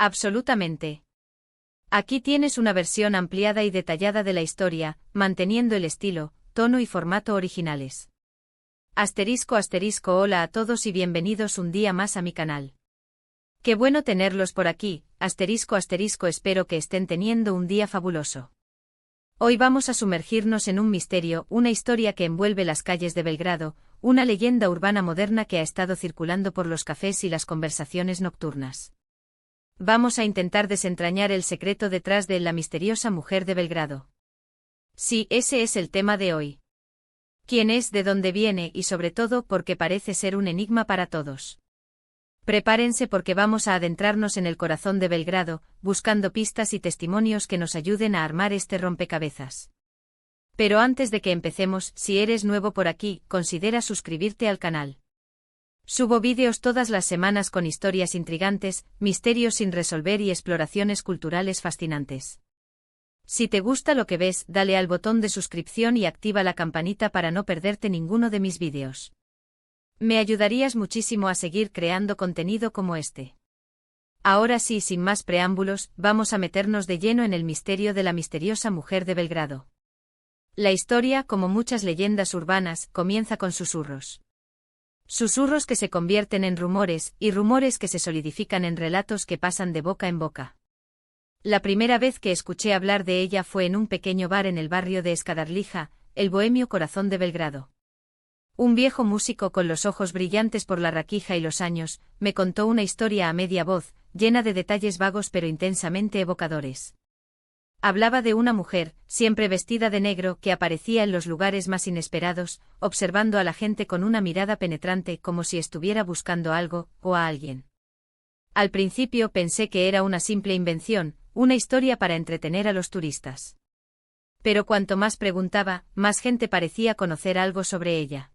Absolutamente. Aquí tienes una versión ampliada y detallada de la historia, manteniendo el estilo, tono y formato originales. Hola a todos y bienvenidos un día más a mi canal. Qué bueno tenerlos por aquí, espero que estén teniendo un día fabuloso. Hoy vamos a sumergirnos en un misterio, una historia que envuelve las calles de Belgrado, una leyenda urbana moderna que ha estado circulando por los cafés y las conversaciones nocturnas. Vamos a intentar desentrañar el secreto detrás de la misteriosa mujer de Belgrado. Sí, ese es el tema de hoy. ¿Quién es, de dónde viene y sobre todo por qué parece ser un enigma para todos? Prepárense porque vamos a adentrarnos en el corazón de Belgrado, buscando pistas y testimonios que nos ayuden a armar este rompecabezas. Pero antes de que empecemos, si eres nuevo por aquí, considera suscribirte al canal. Subo vídeos todas las semanas con historias intrigantes, misterios sin resolver y exploraciones culturales fascinantes. Si te gusta lo que ves, dale al botón de suscripción y activa la campanita para no perderte ninguno de mis vídeos. Me ayudarías muchísimo a seguir creando contenido como este. Ahora sí, sin más preámbulos, vamos a meternos de lleno en el misterio de la misteriosa mujer de Belgrado. La historia, como muchas leyendas urbanas, comienza con susurros. Susurros que se convierten en rumores, y rumores que se solidifican en relatos que pasan de boca en boca. La primera vez que escuché hablar de ella fue en un pequeño bar en el barrio de Escadarlija, el bohemio corazón de Belgrado. Un viejo músico con los ojos brillantes por la raquija y los años, me contó una historia a media voz, llena de detalles vagos pero intensamente evocadores. Hablaba de una mujer, siempre vestida de negro, que aparecía en los lugares más inesperados, observando a la gente con una mirada penetrante como si estuviera buscando algo, o a alguien. Al principio pensé que era una simple invención, una historia para entretener a los turistas. Pero cuanto más preguntaba, más gente parecía conocer algo sobre ella.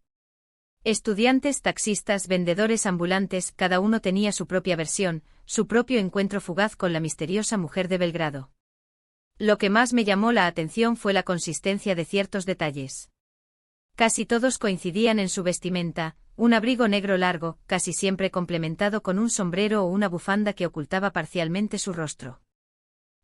Estudiantes, taxistas, vendedores ambulantes, cada uno tenía su propia versión, su propio encuentro fugaz con la misteriosa mujer de Belgrado. Lo que más me llamó la atención fue la consistencia de ciertos detalles. Casi todos coincidían en su vestimenta, un abrigo negro largo, casi siempre complementado con un sombrero o una bufanda que ocultaba parcialmente su rostro.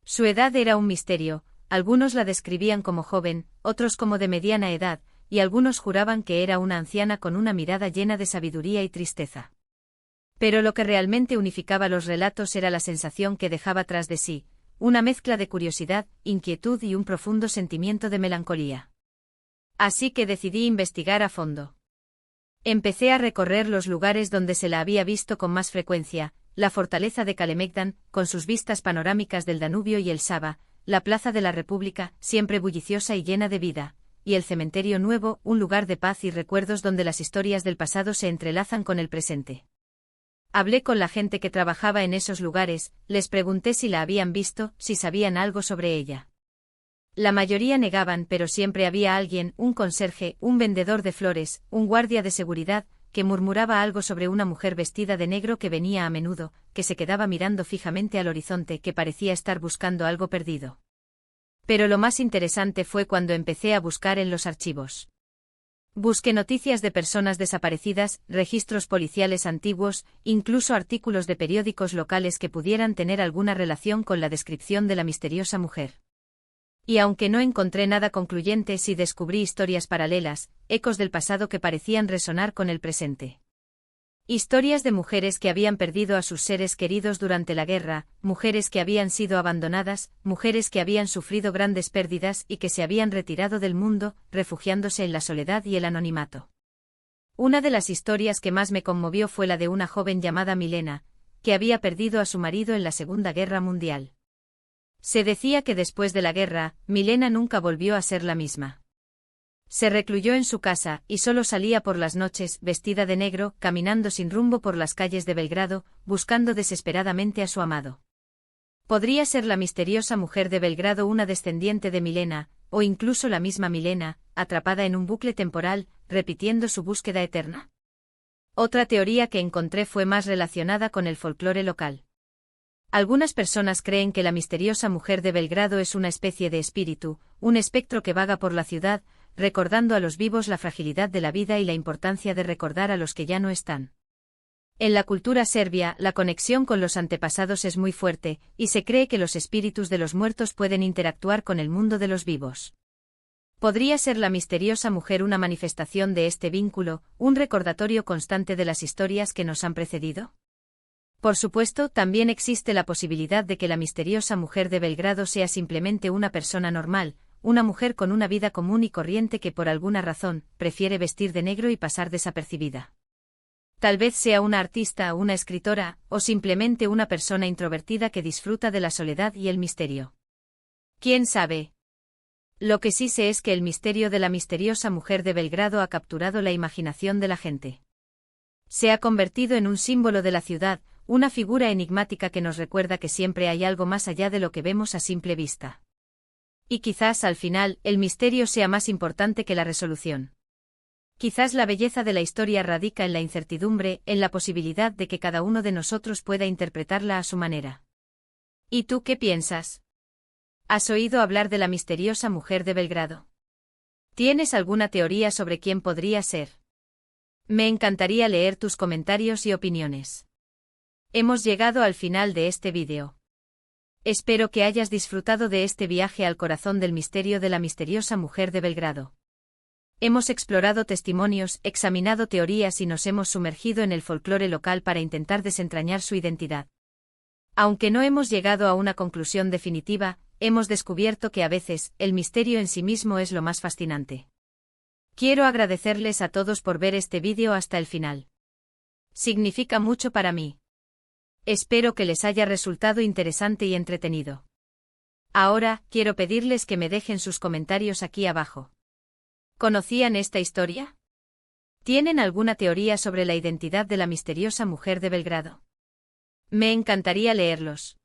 Su edad era un misterio, algunos la describían como joven, otros como de mediana edad, y algunos juraban que era una anciana con una mirada llena de sabiduría y tristeza. Pero lo que realmente unificaba los relatos era la sensación que dejaba tras de sí, una mezcla de curiosidad, inquietud y un profundo sentimiento de melancolía. Así que decidí investigar a fondo. Empecé a recorrer los lugares donde se la había visto con más frecuencia, la fortaleza de Kalemegdan, con sus vistas panorámicas del Danubio y el Sava, la Plaza de la República, siempre bulliciosa y llena de vida, y el Cementerio Nuevo, un lugar de paz y recuerdos donde las historias del pasado se entrelazan con el presente. Hablé con la gente que trabajaba en esos lugares, les pregunté si la habían visto, si sabían algo sobre ella. La mayoría negaban, pero siempre había alguien, un conserje, un vendedor de flores, un guardia de seguridad, que murmuraba algo sobre una mujer vestida de negro que venía a menudo, que se quedaba mirando fijamente al horizonte, que parecía estar buscando algo perdido. Pero lo más interesante fue cuando empecé a buscar en los archivos. Busqué noticias de personas desaparecidas, registros policiales antiguos, incluso artículos de periódicos locales que pudieran tener alguna relación con la descripción de la misteriosa mujer. Y aunque no encontré nada concluyente, sí descubrí historias paralelas, ecos del pasado que parecían resonar con el presente. Historias de mujeres que habían perdido a sus seres queridos durante la guerra, mujeres que habían sido abandonadas, mujeres que habían sufrido grandes pérdidas y que se habían retirado del mundo, refugiándose en la soledad y el anonimato. Una de las historias que más me conmovió fue la de una joven llamada Milena, que había perdido a su marido en la Segunda Guerra Mundial. Se decía que después de la guerra, Milena nunca volvió a ser la misma. Se recluyó en su casa, y solo salía por las noches, vestida de negro, caminando sin rumbo por las calles de Belgrado, buscando desesperadamente a su amado. Podría ser la misteriosa mujer de Belgrado una descendiente de Milena, o incluso la misma Milena, atrapada en un bucle temporal, repitiendo su búsqueda eterna. Otra teoría que encontré fue más relacionada con el folclore local. Algunas personas creen que la misteriosa mujer de Belgrado es una especie de espíritu, un espectro que vaga por la ciudad, recordando a los vivos la fragilidad de la vida y la importancia de recordar a los que ya no están. En la cultura serbia, la conexión con los antepasados es muy fuerte, y se cree que los espíritus de los muertos pueden interactuar con el mundo de los vivos. ¿Podría ser la misteriosa mujer una manifestación de este vínculo, un recordatorio constante de las historias que nos han precedido? Por supuesto, también existe la posibilidad de que la misteriosa mujer de Belgrado sea simplemente una persona normal, una mujer con una vida común y corriente que por alguna razón prefiere vestir de negro y pasar desapercibida. Tal vez sea una artista, una escritora, o simplemente una persona introvertida que disfruta de la soledad y el misterio. ¿Quién sabe? Lo que sí sé es que el misterio de la misteriosa mujer de Belgrado ha capturado la imaginación de la gente. Se ha convertido en un símbolo de la ciudad, una figura enigmática que nos recuerda que siempre hay algo más allá de lo que vemos a simple vista. Y quizás al final, el misterio sea más importante que la resolución. Quizás la belleza de la historia radica en la incertidumbre, en la posibilidad de que cada uno de nosotros pueda interpretarla a su manera. ¿Y tú qué piensas? ¿Has oído hablar de la misteriosa mujer de Belgrado? ¿Tienes alguna teoría sobre quién podría ser? Me encantaría leer tus comentarios y opiniones. Hemos llegado al final de este vídeo. Espero que hayas disfrutado de este viaje al corazón del misterio de la misteriosa mujer de Belgrado. Hemos explorado testimonios, examinado teorías y nos hemos sumergido en el folclore local para intentar desentrañar su identidad. Aunque no hemos llegado a una conclusión definitiva, hemos descubierto que a veces, el misterio en sí mismo es lo más fascinante. Quiero agradecerles a todos por ver este vídeo hasta el final. Significa mucho para mí. Espero que les haya resultado interesante y entretenido. Ahora, quiero pedirles que me dejen sus comentarios aquí abajo. ¿Conocían esta historia? ¿Tienen alguna teoría sobre la identidad de la misteriosa mujer de Belgrado? Me encantaría leerlos.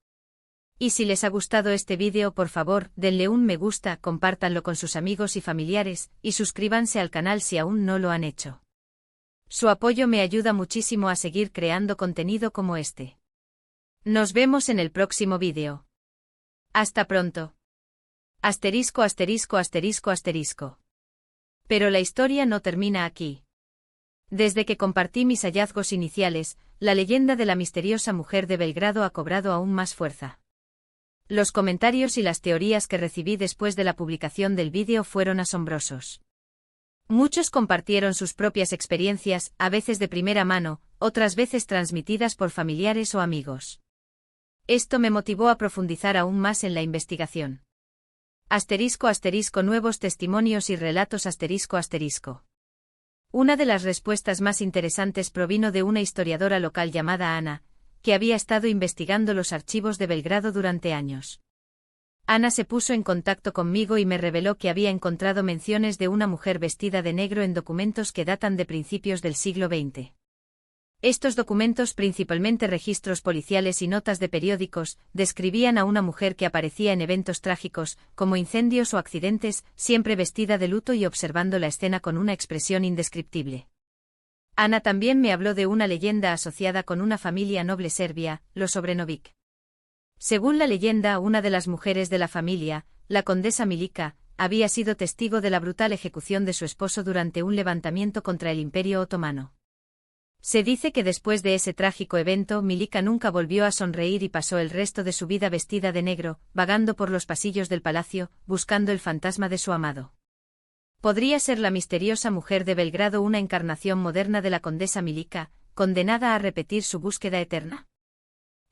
Y si les ha gustado este vídeo, por favor, denle un me gusta, compártanlo con sus amigos y familiares, y suscríbanse al canal si aún no lo han hecho. Su apoyo me ayuda muchísimo a seguir creando contenido como este. Nos vemos en el próximo vídeo. Hasta pronto. Asterisco asterisco asterisco asterisco. Pero la historia no termina aquí. Desde que compartí mis hallazgos iniciales, la leyenda de la misteriosa mujer de Belgrado ha cobrado aún más fuerza. Los comentarios y las teorías que recibí después de la publicación del vídeo fueron asombrosos. Muchos compartieron sus propias experiencias, a veces de primera mano, otras veces transmitidas por familiares o amigos. Esto me motivó a profundizar aún más en la investigación. Asterisco asterisco nuevos testimonios y relatos asterisco asterisco. Una de las respuestas más interesantes provino de una historiadora local llamada Ana, que había estado investigando los archivos de Belgrado durante años. Ana se puso en contacto conmigo y me reveló que había encontrado menciones de una mujer vestida de negro en documentos que datan de principios del siglo XX. Estos documentos, principalmente registros policiales y notas de periódicos, describían a una mujer que aparecía en eventos trágicos, como incendios o accidentes, siempre vestida de luto y observando la escena con una expresión indescriptible. Ana también me habló de una leyenda asociada con una familia noble serbia, los Obrenović. Según la leyenda, una de las mujeres de la familia, la condesa Milica, había sido testigo de la brutal ejecución de su esposo durante un levantamiento contra el Imperio Otomano. Se dice que después de ese trágico evento Milica nunca volvió a sonreír y pasó el resto de su vida vestida de negro, vagando por los pasillos del palacio, buscando el fantasma de su amado. ¿Podría ser la misteriosa mujer de Belgrado una encarnación moderna de la condesa Milica, condenada a repetir su búsqueda eterna?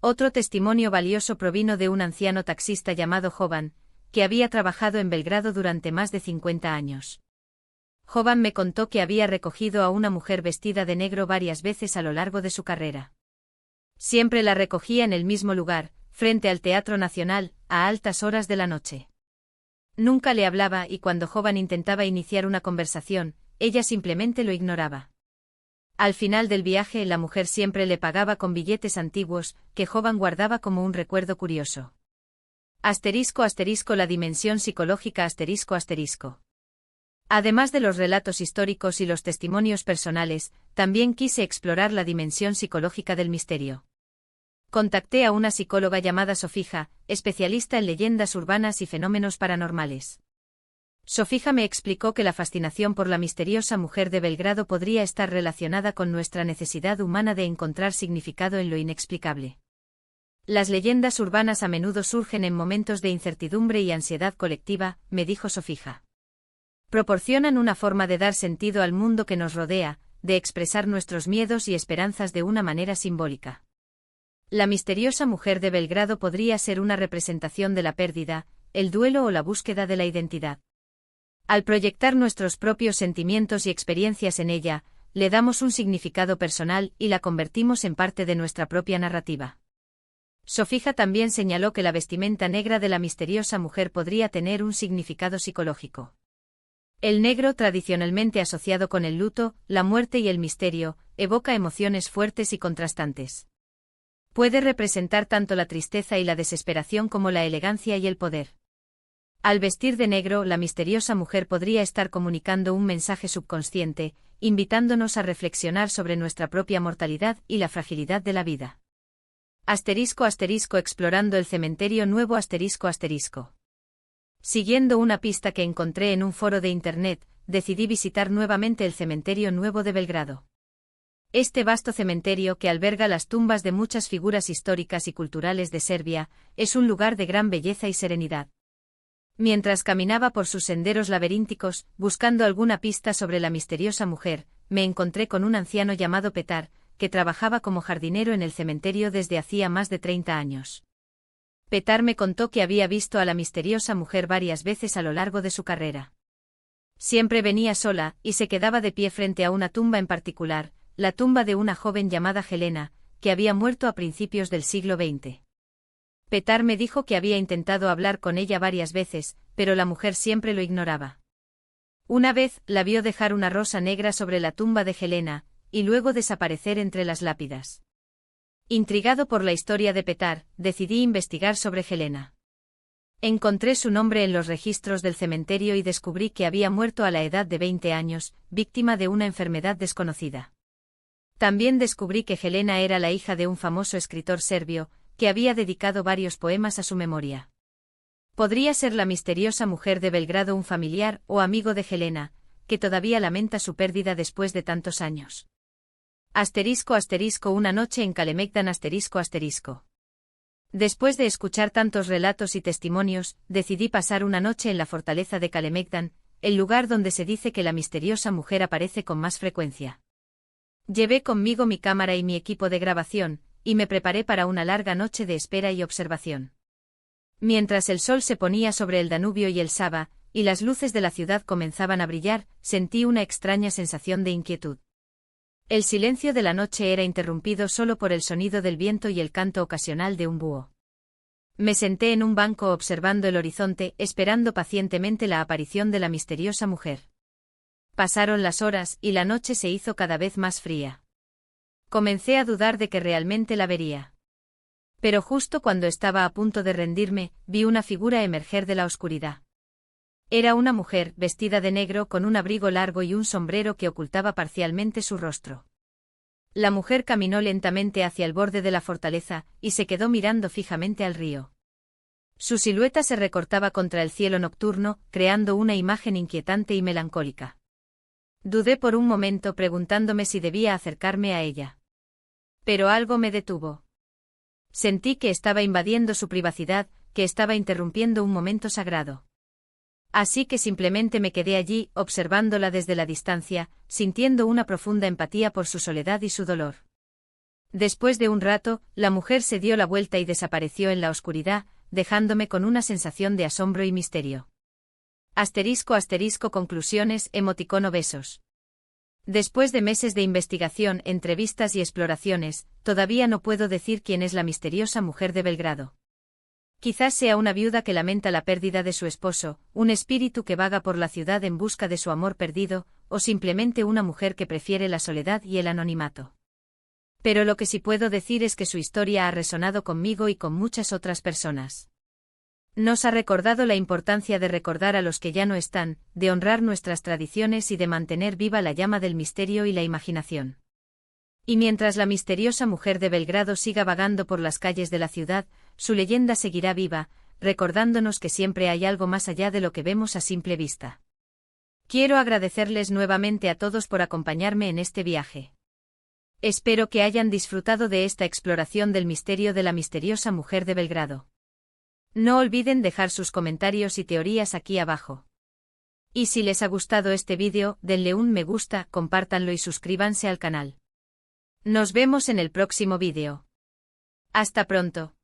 Otro testimonio valioso provino de un anciano taxista llamado Jovan, que había trabajado en Belgrado durante más de 50 años. Jovan me contó que había recogido a una mujer vestida de negro varias veces a lo largo de su carrera. Siempre la recogía en el mismo lugar, frente al Teatro Nacional, a altas horas de la noche. Nunca le hablaba y cuando Jovan intentaba iniciar una conversación, ella simplemente lo ignoraba. Al final del viaje la mujer siempre le pagaba con billetes antiguos, que Jovan guardaba como un recuerdo curioso. Asterisco asterisco la dimensión psicológica asterisco asterisco. Además de los relatos históricos y los testimonios personales, también quise explorar la dimensión psicológica del misterio. Contacté a una psicóloga llamada Sofija, especialista en leyendas urbanas y fenómenos paranormales. Sofija me explicó que la fascinación por la misteriosa mujer de Belgrado podría estar relacionada con nuestra necesidad humana de encontrar significado en lo inexplicable. Las leyendas urbanas a menudo surgen en momentos de incertidumbre y ansiedad colectiva, me dijo Sofija. Proporcionan una forma de dar sentido al mundo que nos rodea, de expresar nuestros miedos y esperanzas de una manera simbólica. La misteriosa mujer de Belgrado podría ser una representación de la pérdida, el duelo o la búsqueda de la identidad. Al proyectar nuestros propios sentimientos y experiencias en ella, le damos un significado personal y la convertimos en parte de nuestra propia narrativa. Sofija también señaló que la vestimenta negra de la misteriosa mujer podría tener un significado psicológico. El negro, tradicionalmente asociado con el luto, la muerte y el misterio, evoca emociones fuertes y contrastantes. Puede representar tanto la tristeza y la desesperación como la elegancia y el poder. Al vestir de negro, la misteriosa mujer podría estar comunicando un mensaje subconsciente, invitándonos a reflexionar sobre nuestra propia mortalidad y la fragilidad de la vida. Explorando el cementerio nuevo Siguiendo una pista que encontré en un foro de internet, decidí visitar nuevamente el cementerio nuevo de Belgrado. Este vasto cementerio que alberga las tumbas de muchas figuras históricas y culturales de Serbia, es un lugar de gran belleza y serenidad. Mientras caminaba por sus senderos laberínticos, buscando alguna pista sobre la misteriosa mujer, me encontré con un anciano llamado Petar, que trabajaba como jardinero en el cementerio desde hacía más de 30 años. Petar me contó que había visto a la misteriosa mujer varias veces a lo largo de su carrera. Siempre venía sola, y se quedaba de pie frente a una tumba en particular, la tumba de una joven llamada Helena, que había muerto a principios del siglo XX. Petar me dijo que había intentado hablar con ella varias veces, pero la mujer siempre lo ignoraba. Una vez, la vio dejar una rosa negra sobre la tumba de Helena, y luego desaparecer entre las lápidas. Intrigado por la historia de Petar, decidí investigar sobre Helena. Encontré su nombre en los registros del cementerio y descubrí que había muerto a la edad de 20 años, víctima de una enfermedad desconocida. También descubrí que Helena era la hija de un famoso escritor serbio, que había dedicado varios poemas a su memoria. Podría ser la misteriosa mujer de Belgrado un familiar o amigo de Helena, que todavía lamenta su pérdida después de tantos años. Una noche en Kalemegdan Después de escuchar tantos relatos y testimonios, decidí pasar una noche en la fortaleza de Kalemegdan, el lugar donde se dice que la misteriosa mujer aparece con más frecuencia. Llevé conmigo mi cámara y mi equipo de grabación, y me preparé para una larga noche de espera y observación. Mientras el sol se ponía sobre el Danubio y el Sava, y las luces de la ciudad comenzaban a brillar, sentí una extraña sensación de inquietud. El silencio de la noche era interrumpido solo por el sonido del viento y el canto ocasional de un búho. Me senté en un banco observando el horizonte, esperando pacientemente la aparición de la misteriosa mujer. Pasaron las horas y la noche se hizo cada vez más fría. Comencé a dudar de que realmente la vería. Pero justo cuando estaba a punto de rendirme, vi una figura emerger de la oscuridad. Era una mujer, vestida de negro con un abrigo largo y un sombrero que ocultaba parcialmente su rostro. La mujer caminó lentamente hacia el borde de la fortaleza, y se quedó mirando fijamente al río. Su silueta se recortaba contra el cielo nocturno, creando una imagen inquietante y melancólica. Dudé por un momento preguntándome si debía acercarme a ella. Pero algo me detuvo. Sentí que estaba invadiendo su privacidad, que estaba interrumpiendo un momento sagrado. Así que simplemente me quedé allí, observándola desde la distancia, sintiendo una profunda empatía por su soledad y su dolor. Después de un rato, la mujer se dio la vuelta y desapareció en la oscuridad, dejándome con una sensación de asombro y misterio. Conclusiones, emoticono besos. Después de meses de investigación, entrevistas y exploraciones, todavía no puedo decir quién es la misteriosa mujer de Belgrado. Quizás sea una viuda que lamenta la pérdida de su esposo, un espíritu que vaga por la ciudad en busca de su amor perdido, o simplemente una mujer que prefiere la soledad y el anonimato. Pero lo que sí puedo decir es que su historia ha resonado conmigo y con muchas otras personas. Nos ha recordado la importancia de recordar a los que ya no están, de honrar nuestras tradiciones y de mantener viva la llama del misterio y la imaginación. Y mientras la misteriosa mujer de Belgrado siga vagando por las calles de la ciudad, su leyenda seguirá viva, recordándonos que siempre hay algo más allá de lo que vemos a simple vista. Quiero agradecerles nuevamente a todos por acompañarme en este viaje. Espero que hayan disfrutado de esta exploración del misterio de la misteriosa mujer de Belgrado. No olviden dejar sus comentarios y teorías aquí abajo. Y si les ha gustado este vídeo, denle un me gusta, compártanlo y suscríbanse al canal. Nos vemos en el próximo vídeo. Hasta pronto.